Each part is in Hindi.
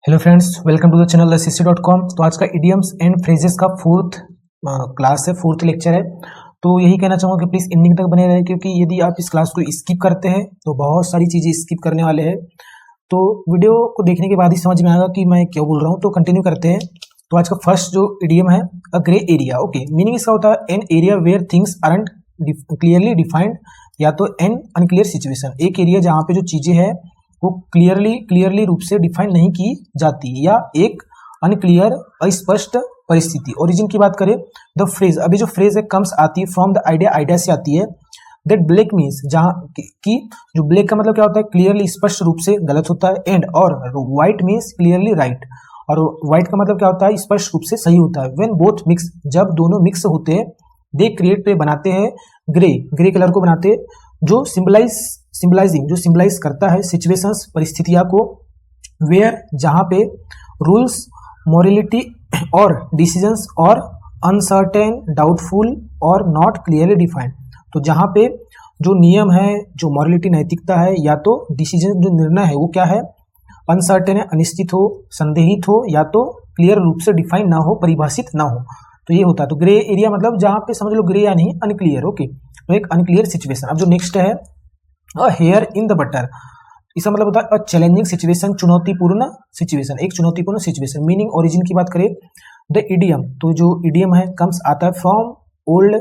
Hello friends, welcome to the channel ccc.com। तो आज का इडियम्स एंड फ्रेजेस का फोर्थ क्लास है, फोर्थ लेक्चर है। तो यही कहना चाहूँगा कि प्लीज़ एंडिंग तक बने रहें, क्योंकि यदि आप इस क्लास को स्किप करते हैं तो बहुत सारी चीज़ें स्किप करने वाले हैं। तो वीडियो को देखने के बाद ही समझ में आएगा कि मैं क्या बोल रहा हूँ। तो कंटिन्यू करते हैं। तो आज का फर्स्ट जो इडियम है, a grey area. Okay, meaning इसका होता है an area where things aren't clearly defined, या तो एन अनक्लियर सिचुएशन, एक एरिया जहाँ पे जो चीज़ें हैं वो क्लियरली रूप से डिफाइन नहीं की जाती, या एक अनक्लियर अस्पष्ट परिस्थिति। ओरिजिन की बात करें, द फ्रेज, अभी जो फ्रेज है कम्स आती है फ्रॉम द आइडिया, आइडिया से आती है। दैट ब्लैक मीन्स, जहाँ की जो ब्लैक का मतलब क्या होता है, क्लियरली स्पष्ट रूप से गलत होता है। एंड और व्हाइट मीन्स क्लियरली राइट, और व्हाइट का मतलब क्या होता है, स्पष्ट रूप से सही होता है। व्हेन बोथ मिक्स, जब दोनों मिक्स होते हैं, दे क्रिएट, तो बनाते हैं ग्रे कलर को बनाते हैं, जो सिंबलाइज करता है सिचुएशंस, परिस्थितियां को। वेयर, जहां पे रूल्स, मोरलिटी और डिसीजंस और अनसर्टेन, डाउटफुल और नॉट क्लियरली डिफाइंड, तो जहां पे जो नियम है, जो मोरलिटी नैतिकता है, या तो डिसीजन जो निर्णय है वो क्या है, अनसर्टेन है, अनिश्चित हो, संदेहित हो, या तो क्लियर रूप से डिफाइन ना हो, परिभाषित ना हो, तो ये होता है। तो ग्रे एरिया मतलब जहां पे समझ लो ग्रे या नहीं, अनक्लियर। ओके, तो एक अनक्लियर सिचुएशन। अब जो नेक्स्ट है, a here in the butter, इसका मतलब होता है अ चैलेंजिंग सिचुएशन, चुनौतीपूर्ण सिचुएशन, एक चुनौतीपूर्ण सिचुएशन। मीनिंग, ओरिजिन की बात करें, द इडियम, तो जो इडियम है कम्स आता है from old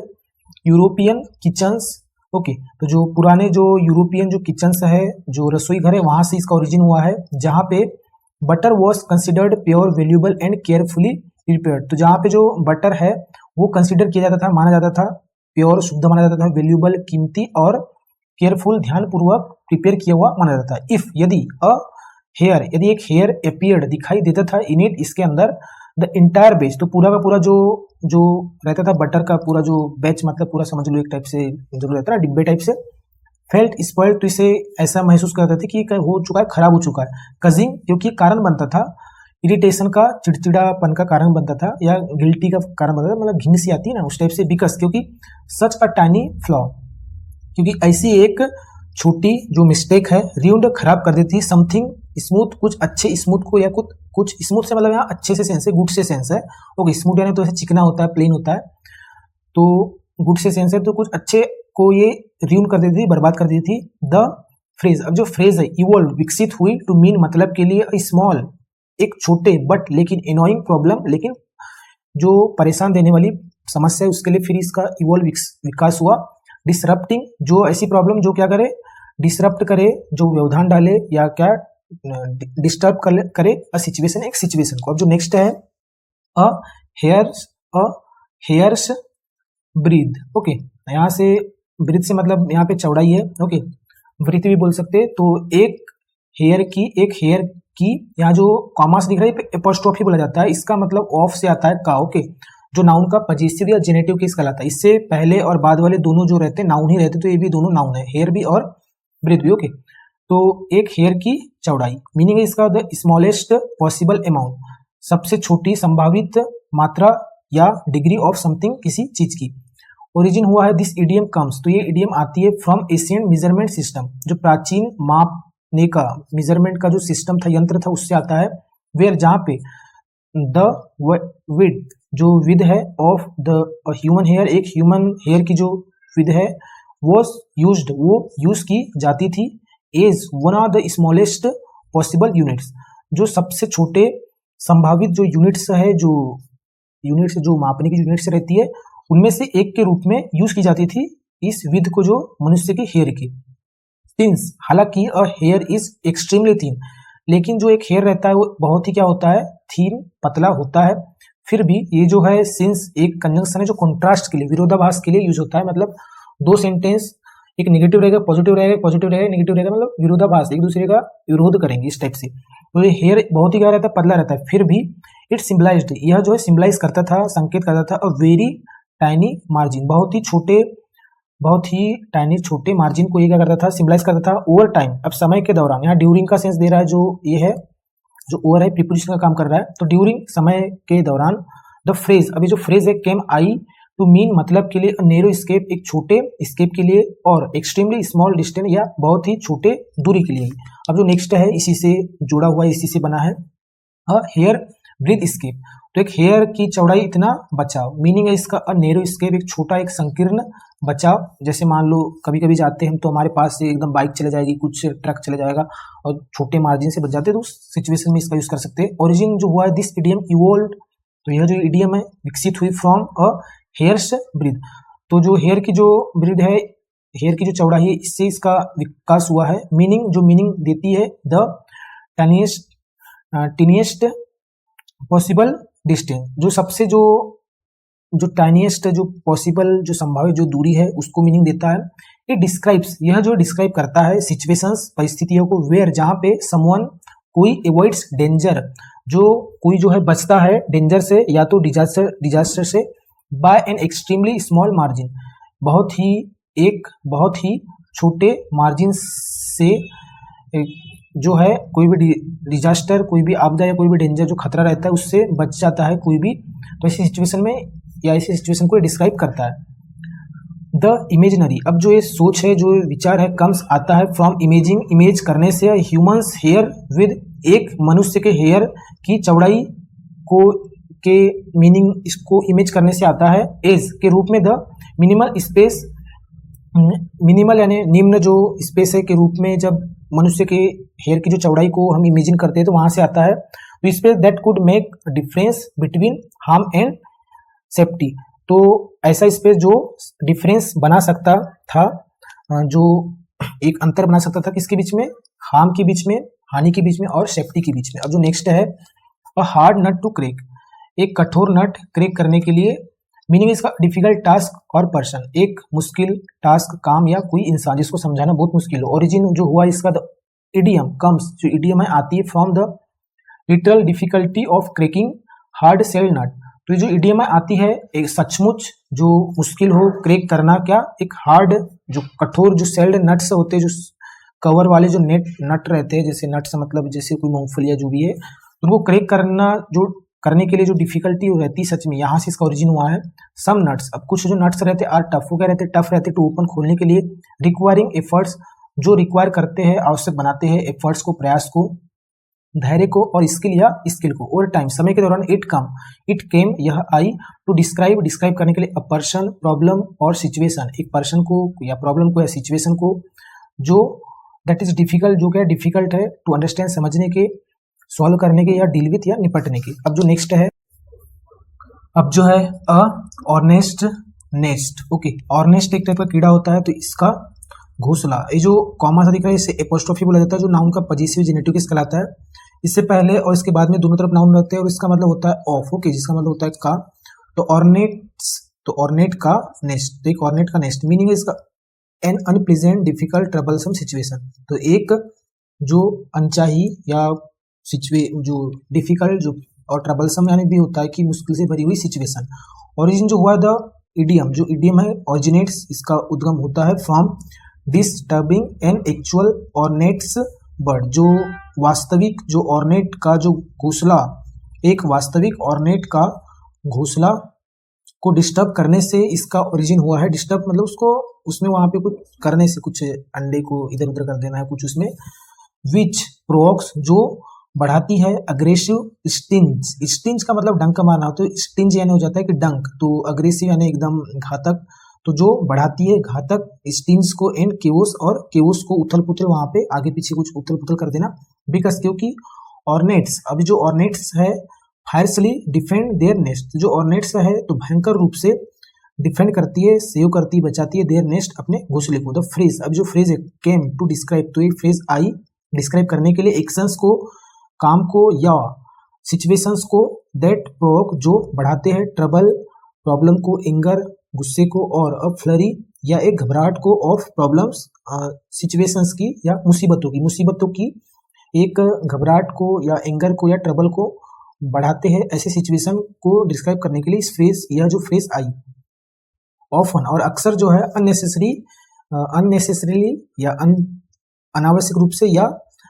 European kitchens. Okay, तो जो पुराने जो यूरोपियन जो किचन्स है, जो रसोई घर है, वहां से इसका ओरिजिन हुआ है, जहां पे butter was considered pure, valuable and carefully prepared. तो जहां पे जो बटर है वो कंसिडर किया जाता था, माना जाता था, प्योर शुद्ध माना जाता था, वैल्यूएबल कीमती, और केयरफुल ध्यानपूर्वक प्रिपेयर किया हुआ माना जाता है। इफ, यदि अ हेयर, यदि एक हेयर अपीयर्ड दिखाई देता था, इन इट, इसके अंदर, द इंटायर बैच, तो पूरा का पूरा जो जो रहता था बटर का पूरा जो बैच, मतलब पूरा समझ लो एक टाइप से जो रहता है डिब्बे टाइप से, फेल्ट स्पॉइल्ड, तो इसे ऐसा महसूस करते थे कि हो चुका है, खराब हो चुका है। कजिंग, क्योंकि कारण बनता था, इरिटेशन का, चिड़चिड़ापन का कारण बनता था, या गिल्टी का कारण बनता था, मतलब घिन सी आती है ना उस टाइप से। बिकॉज, क्योंकि सच अ टाइनी फ्लॉ, क्योंकि ऐसी एक छोटी जो मिस्टेक है, रियूंड, खराब कर देती है, समथिंग स्मूथ, कुछ अच्छे स्मूथ को, या कुछ स्मूथ से मतलब यहाँ अच्छे से सेंस है, गुड से सेंस है। ओके, स्मूथ यानी तो ऐसे चिकना होता है, प्लेन होता है, तो गुड से सेंस है, तो कुछ अच्छे को ये रियून कर देती थी, बर्बाद कर देती थी। द फ्रेज, अब जो फ्रेज है, इवॉल्व, विकसित हुई, टू मीन, मतलब के लिए, स्मॉल, एक छोटे, बट लेकिन एनोइंग प्रॉब्लम, लेकिन जो परेशान देने वाली समस्या है उसके लिए फिर इसका इवॉल्व, विकास हुआ। डिसरप्टिंग, जो ऐसी प्रॉब्लम जो क्या करे, डिसरप्ट करे, जो व्यवधान डाले, या क्या डिस्टर्ब करे अ सिचुएशन, एक सिचुएशन को। अब जो नेक्स्ट है, अ हेयर्स ब्रीथ। ओके, यहाँ से ब्रीथ से मतलब यहाँ पे चौड़ाई है। ओके, ब्रीथ भी बोल सकते हैं। तो एक हेयर की यहाँ जो कॉमास दिख रहा है, एपोस्ट्रोफी बोला जाता है, इसका मतलब ऑफ से आता है का। ओके, जो नाउन का पजेसिव या जेनेटिव केस कहलाता है। इससे पहले और बाद वाले दोनों जो रहते हैं नाउन ही रहते, तो ये भी दोनों नाउन है, हेयर भी और ब्रीथ भी। ओके, तो एक हेयर की चौड़ाई, मीनिंग है इसका द स्मॉलेस्ट पॉसिबल अमाउंट, सबसे छोटी संभावित मात्रा या डिग्री ऑफ समथिंग, किसी चीज की। ओरिजिन हुआ है, दिस इडियम कम्स, तो ये इडियम आती है फ्रॉम एशियंट मेजरमेंट सिस्टम, जो प्राचीन मापने का, मेजरमेंट का जो सिस्टम था, यंत्र था, उससे आता है। वेयर, जहां पे द विड्थ, जो विद है, ऑफ द ह्यूमन हेयर, एक ह्यूमन हेयर की जो विद है, वॉज यूज्ड, वो यूज की जाती थी, as one of the smallest possible units, जो सबसे छोटे संभावित जो यूनिट्स है, जो यूनिट्स जो मापने की यूनिट्स रहती है, उनमें से एक के रूप में यूज की जाती थी इस विद को, जो मनुष्य के हेयर की। सिंस, हालांकि a here is extremely thin, लेकिन जो एक हेयर रहता है वो बहुत ही क्या होता है, थीन, पतला होता है। फिर भी ये जो है, सिंस एक कंजंक्शन है जो कॉन्ट्रास्ट के लिए, विरोधाभास के लिए यूज होता है। मतलब दो सेंटेंस, एक नेगेटिव रहेगा, पॉजिटिव रहेगा, पॉजिटिव रहेगा, नेगेटिव रहेगा, मतलब विरोधाभास, एक दूसरे का विरोध करेंगे, इस टाइप से। तो ये हेयर बहुत ही क्या रहता है, पतला रहता है। फिर भी इट सिम्बलाइज्ड, यह जो है सिम्बलाइज करता था, संकेत करता था, अ वेरी टाइनी मार्जिन, बहुत ही टाइनी छोटे मार्जिन को ये क्या करता था, सिम्बलाइज करता था। ओवर टाइम, अब समय के दौरान, यहाँ ड्यूरिंग का सेंस दे रहा है, जो ये है, जो ओवर है, प्रीपोजिशन का काम कर रहा है। तो ड्यूरिंग, समय के दौरान। द फ्रेज, अभी जो फ्रेज है, केम आई टू मीन, मतलब के लिए, नैरो स्केप, एक छोटे स्केप के लिए, और एक्सट्रीमली स्मॉल डिस्टेंस, या बहुत ही छोटे दूरी के लिए। अब जो नेक्स्ट है, इसी से जुड़ा हुआ, इसी से बना है, अ हेयर ब्रीथ स्केप, तो एक हेयर की चौड़ाई इतना बचाव, मीनिंग है इसका अ नैरो स्केप, एक छोटा एक संकीर्ण बचाव। जैसे मान लो कभी कभी जाते हैं हम तो हमारे पास से एकदम बाइक चले जाएगी, कुछ ट्रक चले जाएगा और छोटे मार्जिन से बच जाते हैं, तो उस सिचुएशन में इसका यूज कर सकते हैं। ओरिजिन जो हुआ है दिस इडियम इवोल्व, तो यह जो इडियम है विकसित हुई फ्रॉम अ हेयर्स ब्रीथ, तो जो हेयर की जो ब्रीड है, हेयर की जो चौड़ाई है, इससे इसका विकास हुआ है। मीनिंग जो मीनिंग देती है द टीनिएस्ट पॉसिबल डिस्टेंस, जो सबसे जो टाइनिएस्ट जो पॉसिबल जो संभावित जो दूरी है उसको मीनिंग देता है। ये डिस्क्राइब्स, यह जो डिस्क्राइब करता है सिचुएशंस परिस्थितियों को, वेयर जहां पे समवन कोई अवॉइड्स डेंजर, जो कोई जो है बचता है डेंजर से या तो डिजास्टर से, by an extremely small margin, बहुत ही छोटे मार्जिन से जो है कोई भी डिजास्टर, कोई भी आपदा या कोई भी डेंजर जो खतरा रहता है उससे बच जाता है कोई भी, तो ऐसी सिचुएशन में या ऐसी सिचुएशन को डिस्क्राइब करता है। द इमेजिनरी, अब जो ये सोच है जो विचार है कम्स आता है फ्रॉम इमेजिंग, इमेज करने से, ह्यूमंस हेयर विद, एक मनुष्य के हेयर की चौड़ाई को के मीनिंग इसको इमेज करने से आता है, एज के रूप में, द मिनिमल स्पेस, मिनिमल यानी निम्न जो स्पेस है के रूप में, जब मनुष्य के हेयर की जो चौड़ाई को हम इमेजिन करते हैं तो वहां से आता है। तो space that could make difference between harm and safety, तो ऐसा स्पेस जो डिफरेंस बना सकता था, जो एक अंतर बना सकता था किसके बीच में, हार्म के बीच में, हानि के बीच में और सेफ्टी के बीच में। अब जो नेक्स्ट है a hard nut to crack, एक कठोर नट क्रैक करने के लिए, मीनिंग इसका डिफिकल्ट टास्क और पर्सन, एक मुश्किल टास्क काम या कोई इंसान जिसको समझाना बहुत मुश्किल हो। ओरिजिन जो हुआ इसका द इडियम कम्स, जो इडियम है आती है from the literal difficulty of cracking hard shell nut, तो जो इडियम है आती है एक सचमुच जो मुश्किल हो क्रैक करना, क्या एक हार्ड जो कठोर जो सेल्ड नट्स होते हैं, जो कवर वाले जो नट रहते हैं, जैसे नट्स मतलब जैसे कोई मूंगफली या जो भी है, उनको क्रैक करना जो करने के लिए जो डिफिकल्टी रहती है, सच में यहाँ से इसका ओरिजिन हुआ है। सम नट्स, अब कुछ जो नट्स रहते हैं आर टफ, वो क्या रहते हैं टफ रहते हैं टू ओपन, खोलने के लिए, रिक्वायरिंग एफर्ट्स, जो रिक्वायर करते हैं आवश्यक बनाते हैं एफर्ट्स को, प्रयास को, धैर्य को और स्किल या स्किल को, ओवर टाइम समय के दौरान, इट केम यह आई, टू डिस्क्राइब करने के लिए, अ पर्सन, प्रॉब्लम और सिचुएशन, एक पर्सन को या प्रॉब्लम को या सिचुएशन को जो दैट इज डिफिकल्ट, जो क्या डिफिकल्ट है टू अंडरस्टैंड समझने के, सॉल्व करने के या डील विथ या निपटने के। अब जो नेक्स्ट है, अब जो है अ ऑर्नेस्ट नेस्ट, ओके, ऑर्नेस्ट एक टाइप का कीड़ा होता है, तो इसका घोंसला, ये जो कॉमा सा दिख रहा है इसे एपोस्ट्रोफी बोला जाता है, जो नाउन का पॉजेसिव जेनेटिव केस कहलाता है। इससे पहले और इसके बाद में दोनों तरफ नाउन रहते हैं और इसका मतलब होता है ऑफ, ओके, जिसका मतलब होता है का, तो ऑर्नेट का नेस्ट, तो एक ऑर्नेट का नेस्ट, मीनिंग इसका an unpleasant difficult troublesome situation, तो एक जो अनचाही या जो डिफिकल्ट जो और ट्रबलसम यानी भी होता है कि मुश्किल से भरी हुई सिचुएशन। ओरिजिन जो हुआ द इडियम, जो इडियम है ऑरिजिनेट्स, इसका उद्गम होता है from disturbing an actual ornates bird, जो वास्तविक जो ऑर्नेट का जो घोंसला, एक वास्तविक ऑर्नेट का घोंसला को डिस्टर्ब करने से इसका ओरिजिन हुआ है। डिस्टर्ब मतलब उसको उसमें वहां पे कुछ करने से, कुछ अंडे को इधर उधर कर देना है कुछ उसमें, विच प्रोवोक्स जो बढ़ाती है, अग्रेसिव स्टिंज का मतलब डंक मारना, तो स्टिंज यानी हो जाता है कि डंक, तो अग्रेसिव यानी एकदम घातक, तो जो बढ़ाती है घातक स्टिंज को, एंड केवोस, और केवोस को उथल पुथल, वहां पे आगे पीछे कुछ उथल पुथल कर देना, बिकॉज क्योंकि ऑर्नेट्स, अभी जो ऑर्नेट्स है फायरसली डिफेंड देयर नेस्ट, जो ऑर्नेट्स है तो भयंकर रूप से डिफेंड करती है, सेव करती है, बचाती है देयर नेस्ट, अपने घोंसले को। द फ्रेज, अब जो फ्रेज है केम टू डिस्क्राइब, तो ये फ्रेज आई डिस्क्राइब करने के लिए एक्शंस को, काम को या सिचुएशंस को, दैट प्रोवोक जो बढ़ाते हैं, ट्रबल प्रॉब्लम को, एंगर गुस्से को, और अ फ्लरी या एक घबराहट को, ऑफ प्रॉब्लम्स सिचुएशंस की या मुसीबतों की एक घबराहट को या एंगर को या ट्रबल को बढ़ाते हैं, ऐसे सिचुएशन को डिस्क्राइब करने के लिए इस फ्रेज, यह जो फ्रेज आई। ऑफन और अक्सर जो है अननेसेसरीली या अनावश्यक रूप से, या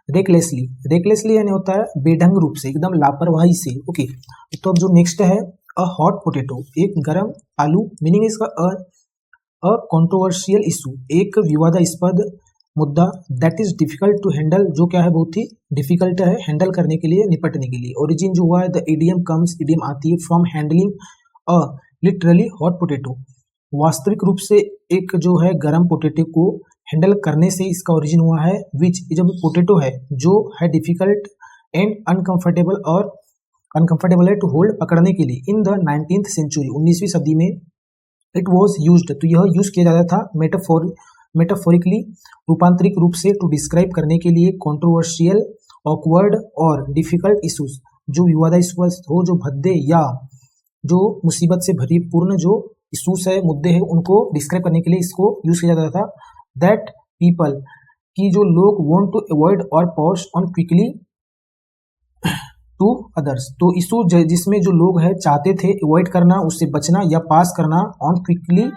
रेकलेसली यानी होता है बेढंग रूप से, एकदम लापरवाही से, ओके। तो अब जो नेक्स्ट है अ हॉट पोटैटो, एक गरम आलू, मीनिंग इसका अ कंट्रोवर्शियल इशू, एक विवादास्पद मुद्दा that is difficult to handle, जो क्या है बहुत ही डिफिकल्ट है हैंडल करने के लिए, निपटने के लिए। ओरिजिन जो हुआ है द इडियम कम्स, इडियम आती है from handling a literally hot potato, वास्तविक रूप से एक जो है गर्म पोटैटो को हैंडल करने से इसका ओरिजिन हुआ है। विच जब पोटैटो है जो है डिफिकल्ट एंड अनकंफर्टेबल और अनकंफर्टेबल है टू होल्ड, पकड़ने के लिए। इन द 19th सेंचुरी, 19वीं सदी में इट वॉज यूज्ड, तो यह यूज किया जाता था मेटाफोरिकली, रूपांतरिक रूप से, टू डिस्क्राइब करने के लिए कंट्रोवर्शियल, ऑकवर्ड और डिफिकल्ट इशूज, जो विवादास्पद हो, जो भद्दे या जो मुसीबत से भरी पूर्ण जो इशूज है, मुद्दे हैं, उनको डिस्क्राइब करने के लिए इसको यूज किया जाता था। दैट पीपल, की जो लोग वांट टू अवॉइड और pass on quickly to others, तो इशू जिसमें जो लोग हैं चाहते थे अवॉइड करना, उससे बचना या पास करना ऑन क्विकली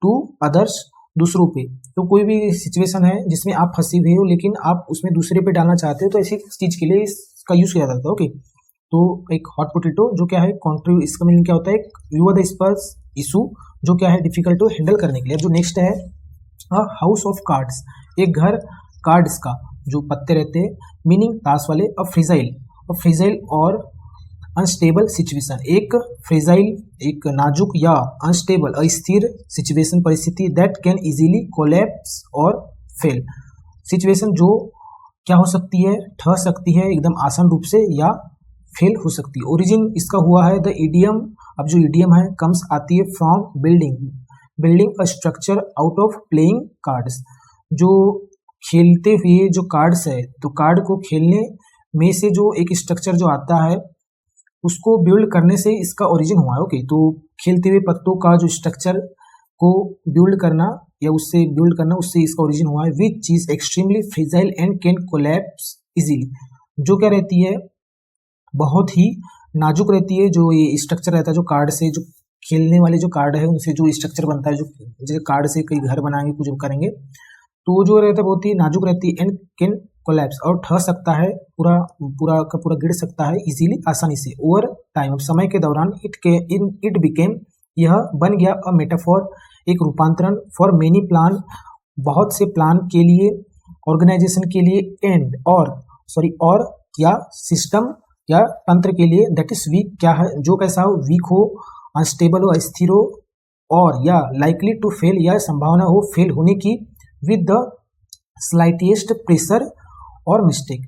टू अदर्स, दूसरों पे। तो कोई भी सिचुएशन है जिसमें आप फंसी हुई हो लेकिन आप उसमें दूसरे पे डालना चाहते हो, तो ऐसी चीज के लिए इसका यूज किया जाता है। ओके, तो एक हॉट पोटैटो जो क्या है कॉन्ट्री, इसका मीनिंग क्या होता है, एक विवादास्पद इशू जो क्या है डिफिकल्ट टू हैंडल करने के लिए। जो नेक्स्ट है हाउस ऑफ कार्ड्स, एक घर कार्ड्स का जो पत्ते रहते हैं, मीनिंग ताश वाले। फ्रेजाइल और अनस्टेबल सिचुएशन, एक फ्रेजाइल एक नाजुक या अनस्टेबल अस्थिर सिचुएशन परिस्थिति, दैट कैन इजीली कोलैप्स और फेल, सिचुएशन जो क्या हो सकती है, ठहर सकती है एकदम आसान रूप से या फेल हो सकती है। ओरिजिन इसका हुआ है द इडियम, अब जो इडियम है कम्स आती है from building a structure out of playing cards, जो खेलते हुए जो कार्ड्स है, तो कार्ड को खेलने में से जो एक स्ट्रक्चर जो आता है उसको बिल्ड करने से इसका ओरिजिन हुआ है। ओके, तो खेलते हुए पत्तों का जो स्ट्रक्चर को बिल्ड करना या उससे बिल्ड करना, उससे इसका ओरिजिन हुआ है। Which is extremely fragile and can collapse easily, जो क्या रहती है बहुत ही नाजुक रहती है, जो ये स्ट्रक्चर रहता है जो कार्ड से, जो खेलने वाले जो कार्ड है उनसे जो स्ट्रक्चर बनता है, जो जैसे कार्ड से कई घर बनाएंगे कुछ करेंगे, तो जो रहता है बहुत ही नाजुक रहती है, एंड कैन कोलैप्स और ठहर सकता है, पूरा का पूरा गिर सकता है इजीली, आसानी से। ओवर टाइम, समय के दौरान इट बिकेम, यह बन गया अ मेटाफोर, एक रूपांतरण, फॉर मेनी प्लान, बहुत से प्लान के लिए, ऑर्गेनाइजेशन के लिए, एंड और या सिस्टम या तंत्र के लिए, दैट इज वीक, क्या है जो कैसा हो, वीक हो, अनस्टेबल हो, अस्थिर हो, और या लाइकली टू फेल, या संभावना हो फेल होने की, विद द स्लाइटेस्ट प्रेशर और मिस्टेक,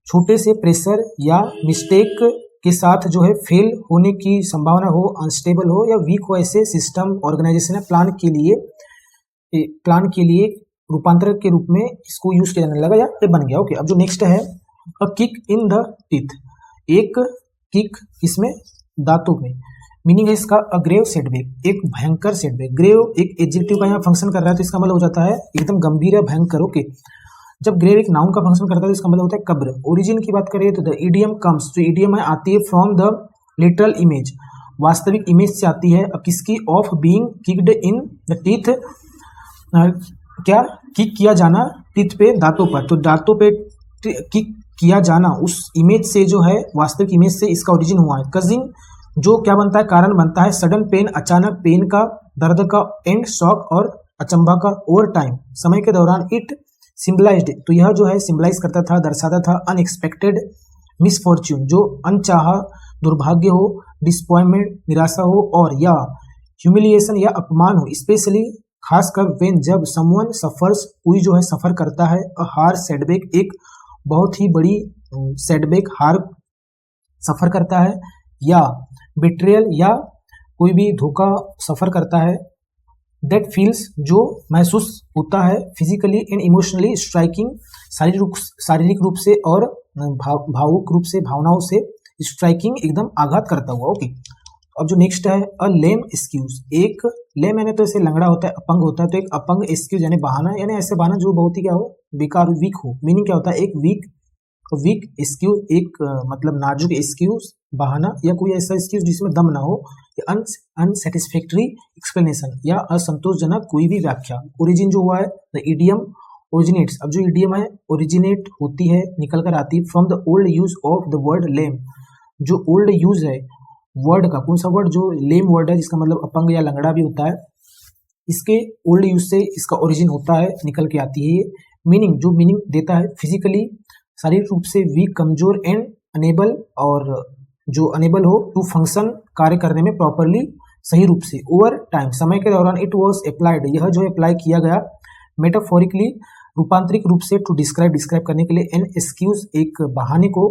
छोटे से प्रेशर या मिस्टेक के साथ जो है फेल होने की संभावना हो, अनस्टेबल हो या वीक हो, ऐसे सिस्टम, ऑर्गेनाइजेशन है, प्लान के लिए रूपांतर के रूप में इसको यूज किया जाने लगा या ये बन गया। ओके, अब जो नेक्स्ट है a kick in the teeth, एक किक इसमें दांतों में, मीनिंग है इसका अ ग्रेव सेटबैक, एक भयंकर सेटबैक। ग्रेव एक एडजेक्टिव का यहाँ फंक्शन कर रहा है, तो इसका मतलब हो जाता है एकदम गंभीर है, भयंकर। ओके, जब ग्रेव एक नाउन का फंक्शन करता है तो इसका मतलब होता है कब्र। ओरिजिन की बात करें तो द इडियम कम्स, जो इडियम है आती है फ्रॉम द लिटरल इमेज, वास्तविक इमेज से आती है। अब किसकी, of being kicked in the teeth, क्या किक किया जाना टीथ पे, दांतों पर, तो दांतों पे किक किया जाना, उस इमेज से जो है वास्तविक इमेज से इसका ओरिजिन हुआ है। कजिंग जो क्या बनता है, कारण बनता है। सडन पेन, अचानक पेन का, दर्द का, एंड शॉक और अचंभा का, ओवर टाइम, समय के दौरान। इट सिंबलाइज्ड, तो यह जो है सिंबलाइज करता था, दर्शाता था अनएक्सपेक्टेड मिसफॉर्च्यून, जो अनचाहा दुर्भाग्य हो, डिसअपॉइंटमेंट निराशा हो, और या ह्यूमिलिएशन या अपमान हो, स्पेशली खासकर व्हेन जब समवन सफर्स, कोई जो है सफर करता है, अ हार सेटबैक, एक बहुत ही बड़ी सेटबैक, हार सफर करता है, या बिट्रेयल या कोई भी धोखा सफर करता है। दैट फील्स, जो महसूस होता है, फिजिकली एंड इमोशनली स्ट्राइकिंग, शारीरिक रूप से और भावुक रूप से, भावनाओं से स्ट्राइकिंग, एकदम आघात करता हुआ। ओके, अब जो नेक्स्ट है अ लेम एक्सक्यूज, एक लेम यानी तो ऐसे लंगड़ा होता है, अपंग होता है, तो एक अपंग एक्सक्यूज यानी बहाना, यानी ऐसे बहाना जो बहुत ही क्या हो, बेकार, वीक हो। मीनिंग क्या होता है, एक वीक एक्सक्यूज, एक मतलब नाजुक एक्सक्यूज, बहाना, या कोई ऐसा एक्सक्यूज जिसमें दम ना हो, अनसेटिस्फैक्टरी एक्सप्लेनेशन, या असंतोषजनक कोई भी व्याख्या। ओरिजिन जो हुआ है द इडियम ओरिजिनेट्स, अब जो इडियम है ओरिजिनेट होती है, निकल कर आती है from the old use of the word lame, जो ओल्ड यूज है वर्ड का, कौन सा वर्ड, जो लेम वर्ड है जिसका मतलब अपंग या लंगड़ा भी होता है, इसके ओल्ड यूज से इसका ओरिजिन होता है, निकल के आती है। मीनिंग, जो मीनिंग देता है फिजिकली, शारीरिक रूप से वीक, कमजोर एंड अनेबल, और जो अनेबल हो टू फंक्शन, कार्य करने में प्रॉपरली, सही रूप से, ओवर टाइम, समय के दौरान, इट वॉज अप्लाइड, यह जो अप्लाई किया गया, मेटाफोरिकली, रूपांतरिक रूप से, टू डिस्क्राइब करने के लिए, एन एक्सक्यूज, एक बहाने को,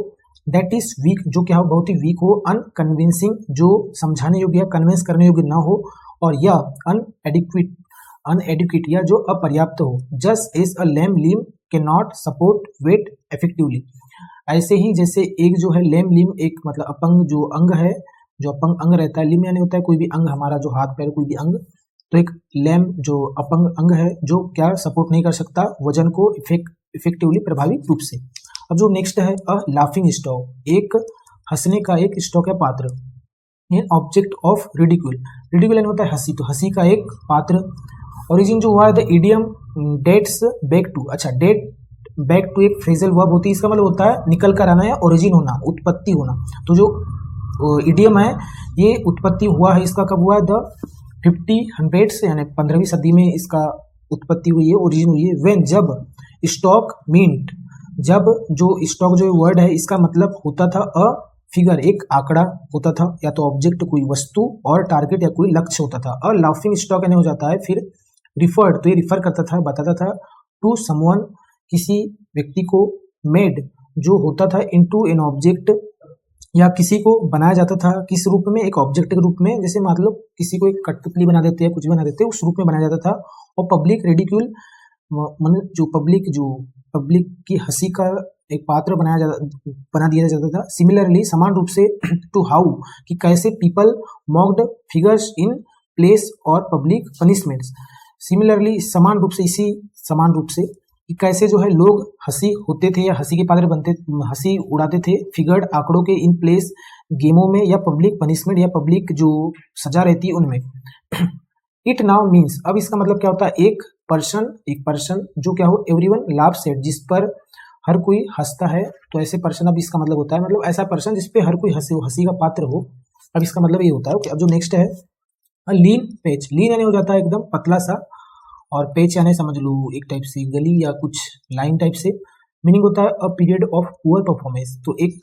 दैट इज वीक, जो क्या हो, बहुत ही वीक हो, अनकन्विंसिंग, जो समझाने योग्य या कन्विंस करने योग्य ना हो, और या अनएडिक्वेट या जो अपर्याप्त हो, just as a lame limb can not support weight effectively, ऐसे ही जैसे एक जो है लेम लिम, एक मतलब अपंग जो अंग है, जो अपंग अंग रहता है, लिम यानी होता है कोई भी अंग, हमारा जो हाथ पैर कोई भी अंग, तो एक लेम जो अपंग अंग है जो क्या सपोर्ट नहीं कर सकता वजन को इफेक्टिवली, प्रभावी रूप से। अब जो नेक्स्ट है अ लाफिंग स्टॉक, एक हंसने का एक स्टॉक या पात्र, an object of ridicule, ridicule यानी होता है हंसी, तो हंसी का एक पात्र। ओरिजिन जो हुआ है the idiom dates back to, अच्छा डेट बैक टू एक फ्रेजल वर्ब होती है, इसका मतलब होता है निकल कर आना या ओरिजिन होना, उत्पत्ति होना। तो जो इडियम है ये उत्पत्ति हुआ है, इसका कब हुआ है, द 50 यानी 15वीं सदी में इसका उत्पत्ति हुई है, ओरिजिन हुई है। व्हेन, जब, स्टॉक मींट, जब जो स्टॉक जो वर्ड है इसका मतलब होता था अ फिगर, एक आंकड़ा होता था, या तो ऑब्जेक्ट कोई वस्तु, और टारगेट या कोई लक्ष्य होता था। अ लाफिंग स्टॉक यानी हो जाता है फिर रिफर्ड, तो ये रिफर करता था, बताता था, टू समवन, किसी व्यक्ति को, मेड, जो होता था, इनटू एन ऑब्जेक्ट, या किसी को बनाया जाता था किस रूप में, एक ऑब्जेक्ट के रूप में, जैसे मतलब किसी को एक कठपुतली बना देते हैं, कुछ बना देते हैं, उस रूप में बनाया जाता था। और पब्लिक रिडिक्यूल, जो पब्लिक की हंसी का एक पात्र बना दिया जाता था। सिमिलरली, समान रूप से, टू हाउ, कि कैसे, people mocked figures in place और पब्लिक पनिशमेंट्स। सिमिलरली, समान रूप से, इसी समान रूप से, कि कैसे जो है लोग हंसी होते थे या हंसी के पात्र बनते, हंसी उड़ाते थे, फिगर्ड, आंकड़ों के, इन प्लेस, गेमों में, या पब्लिक पनिशमेंट, या पब्लिक जो सजा रहती है उनमें। इट नाउ मीन्स, अब इसका मतलब क्या होता है, एक पर्सन जो क्या हो, एवरीवन लाफ्स एट, जिस पर हर कोई हंसता है, तो ऐसे पर्सन, अब इसका मतलब होता है, मतलब ऐसा पर्सन जिस पे हर कोई हंसी का पात्र हो, अब इसका मतलब ये होता है। ओके, अब जो नेक्स्ट है लीन पेज, लीन यानी हो जाता है एकदम पतला सा, और पेज यानी समझ लो एक टाइप से गली या कुछ लाइन टाइप से। मीनिंग होता है a period of poor performance, तो एक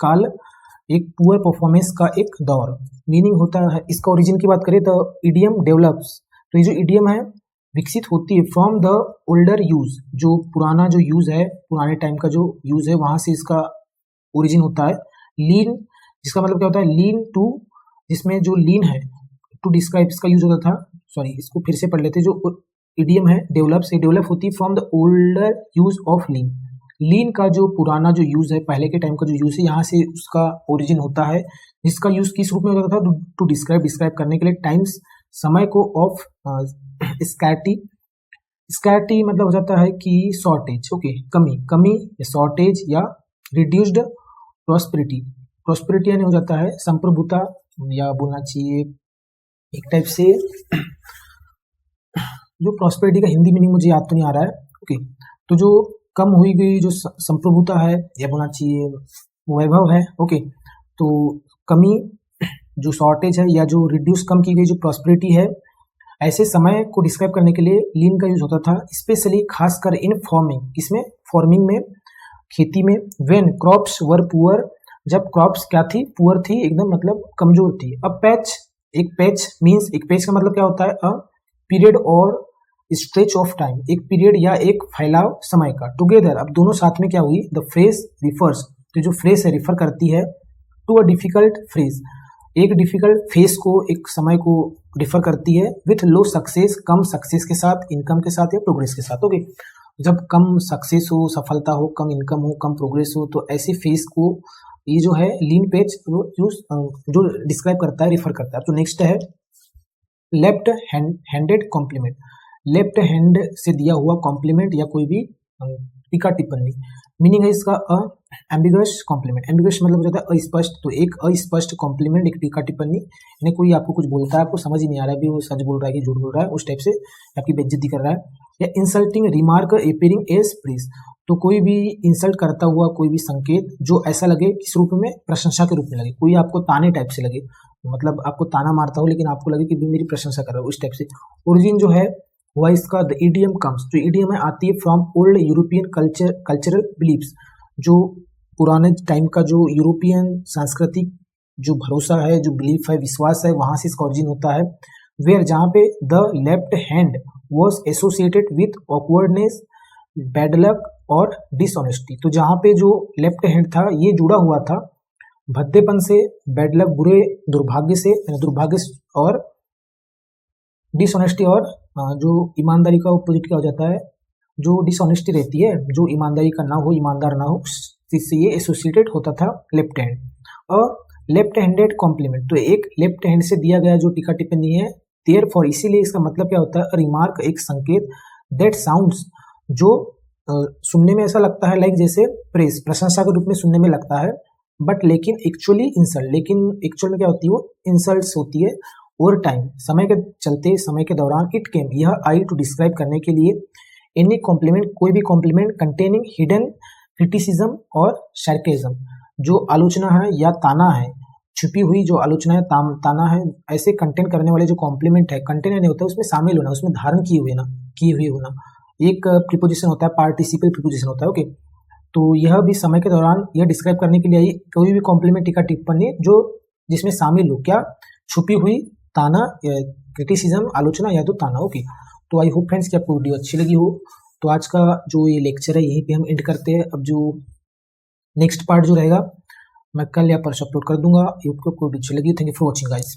पुअर परफॉर्मेंस का एक दौर। मीनिंग होता है, इसका ओरिजिन की बात करें तो इडियम डेवलप्स, तो ये जो इडियम है विकसित होती है फ्रॉम द ओल्डर यूज, जो पुराना जो यूज है, पुराने टाइम का जो यूज है, वहां से इसका ओरिजिन होता है। लीन, जिसका मतलब क्या होता है, लीन टू, जिसमें जो लीन है टू डिस्क्राइब, इसका यूज होता था, सॉरी इसको फिर से पढ़ लेते, जो इडियम है डेवलप्स, ये डेवलप होती है from the older use of lean. Lean का जो पुराना जो यूज है, पहले के टाइम का जो यूज है, यहाँ से उसका ओरिजिन होता है, जिसका यूज किस रूप में होता था, टू डिस्क्राइब करने के लिए, टाइम्स, समय को, ऑफ स्कैटी मतलब हो जाता है कि शॉर्टेज, ओके, कमी या शॉर्टेज, या रिड्यूस्ड प्रॉस्पेरिटी यानी हो जाता है संप्रभुता, या बोलना चाहिए एक टाइप से, जो प्रॉस्पेरिटी का हिंदी मीनिंग मुझे याद तो नहीं आ रहा है। ओके, तो जो कम हुई गई जो संप्रभुता है, या बोलना चाहिए वैभव है। ओके, तो कमी जो शॉर्टेज है, या जो रिड्यूस कम की गई जो प्रॉस्पेरिटी है, ऐसे समय को डिस्क्राइब करने के लिए लीन का यूज होता था, स्पेशली खासकर इन फार्मिंग, इसमें फॉर्मिंग में, खेती में। व्हेन क्रॉप्स वर पुअर, जब क्रॉप्स क्या थी, पुअर थी, एकदम मतलब कमजोर थी। अब एक पैच मीन्स, एक पैच का मतलब क्या होता है, अ पीरियड और स्ट्रेच ऑफ टाइम, एक पीरियड या एक फैलाव समय का। टुगेदर, अब दोनों साथ में क्या हुई, द फ्रेज रिफर्स, तो जो फ्रेज है रिफर करती है टू अ डिफिकल्ट फ्रेज, एक डिफिकल्ट फेज को, एक समय को रिफर करती है, with low success, come success के साथ, इनकम के साथ, या प्रोग्रेस के साथ। ओके, जब कम सक्सेस हो, सफलता हो, कम इनकम हो, कम प्रोग्रेस हो, तो ऐसे फेज को ये जो है लीन पेज जो डिस्क्राइब करता है, रिफर करता है। तो नेक्स्ट है left handed compliment, left hand से दिया हुआ कॉम्प्लीमेंट या कोई भी टीका टिप्पणी। मीनिंग है इसका एम्बिगस कॉम्प्लीमेंट, एम्बिगस मतलब हो जाता है अस्पष्ट, तो एक अस्पष्ट कॉम्प्लीमेंट, एक टीका टिप्पणी, यानी कोई आपको कुछ बोलता है, आपको समझ ही नहीं आ रहा है भी वो सच बोल रहा है कि झूठ बोल रहा है, उस टाइप से आपकी बेइज्जती कर रहा है। या insulting remark appearing as praise, तो कोई भी इंसल्ट करता हुआ कोई भी संकेत जो ऐसा लगे किस रूप में, प्रशंसा के रूप में लगे, कोई आपको ताने टाइप से लगे, मतलब आपको ताना मारता हो लेकिन आपको लगे कि भी मेरी प्रशंसा कर रहा है, उस टाइप से। ओरिजिन जो है हुआ इसका द ईडियम कम्स, जो ईडियम है आती है from old European cultural beliefs, जो पुराने टाइम का जो यूरोपियन सांस्कृतिक जो भरोसा है, जो बिलीफ है, विश्वास है, वहां से इसका ओरिजिन होता है। वेयर, जहाँ पे the left hand was associated with awkwardness, bad luck और डिसऑनेस्टी, तो जहाँ पे जो लेफ्ट हैंड था ये जुड़ा हुआ था भद्देपन से, बैड लक बुरे दुर्भाग्य से, और डिसऑनेस्टी, और जो ईमानदारी का अपोजिट क्या हो जाता है, जो डिसऑनेस्टी रहती है, जो ईमानदारी का ना हो, ईमानदार ना हो, इससे ये एसोसिएटेड होता था लेफ्ट हैंड। और लेफ्ट हैंडेड कॉम्प्लीमेंट, तो एक लेफ्ट हैंड से दिया गया जो टीका टिप्पणी है, देयरफॉर, इसीलिए इसका मतलब क्या होता है, रिमार्क, एक संकेत, दैट साउंड्स, जो सुनने में ऐसा लगता है लाइक जैसे प्रेस, प्रशंसा के रूप में सुनने में लगता है, बट लेकिन एक्चुअली इंसल्ट, लेकिन एक्चुअल में क्या होती है, वो इंसल्ट्स होती है। ओवर टाइम, समय के चलते, समय के दौरान, इट केम, यह आई टू डिस्क्राइब करने के लिए, एनी कॉम्प्लीमेंट, कोई भी कॉम्प्लीमेंट कंटेनिंग हिडन क्रिटिसिज्म और sarcasm, जो आलोचना है या ताना है, छुपी हुई जो आलोचना है, ताना है, ऐसे कंटेंट करने वाले जो कॉम्प्लीमेंट है, कंटेंट नहीं होता है उसमें शामिल होना, उसमें धारण किए हुए होना, एक प्रीपोजिशन होता है, पार्टिसिपल प्रीपोजिशन होता है। ओके, तो यह भी समय के दौरान यह डिस्क्राइब करने के लिए आई, कोई भी कॉम्प्लीमेंट, टीका टिप्पणी जो जिसमें शामिल हो, क्या, छुपी हुई ताना, क्रिटिसिज्म, आलोचना या तो ताना। ओके, तो आई होप फ्रेंड्स कि आपको वीडियो अच्छी लगी हो। तो आज का जो ये लेक्चर है यहीं पे हम एंड करते हैं। अब जो नेक्स्ट पार्ट जो रहेगा मैं कल या परसों अपलोड कर दूंगा। यूट्यूब को वीडियो अच्छी लगी, thank you for watching guys.